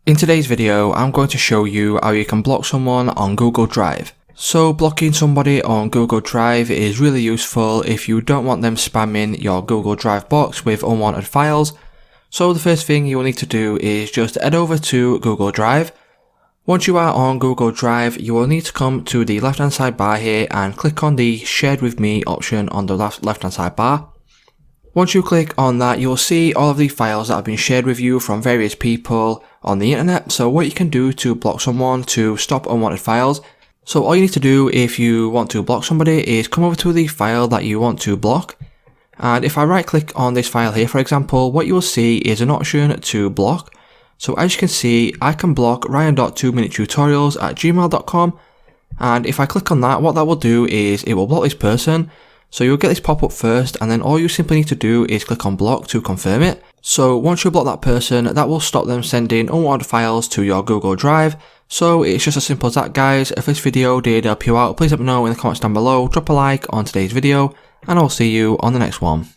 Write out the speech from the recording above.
In today's video, I'm going to show you how you can block someone on Google Drive. So blocking somebody on Google Drive is really useful if you don't want them spamming your Google Drive box with unwanted files. So the first thing you will need to do is just head over to Google Drive. Once you are on Google Drive, you will need to come to the left hand side bar here and click on the Shared with Me option on the left hand side bar. Once you click on that, you'll see all of the files that have been shared with you from various people on the internet. So what you can do to block someone to stop unwanted files. So all you need to do if you want to block somebody is come over to the file that you want to block. And if I right click on this file here, for example, what you will see is an option to block. So as you can see, I can block ryan.2minutetutorials@gmail.com. And if I click on that, what that will do is it will block this person. So you'll get this pop-up first, and then all you simply need to do is click on block to confirm it. So once you block that person, that will stop them sending unwanted files to your Google Drive. So it's just as simple as that, guys. If this video did help you out, please let me know in the comments down below, drop a like on today's video, and I'll see you on the next one.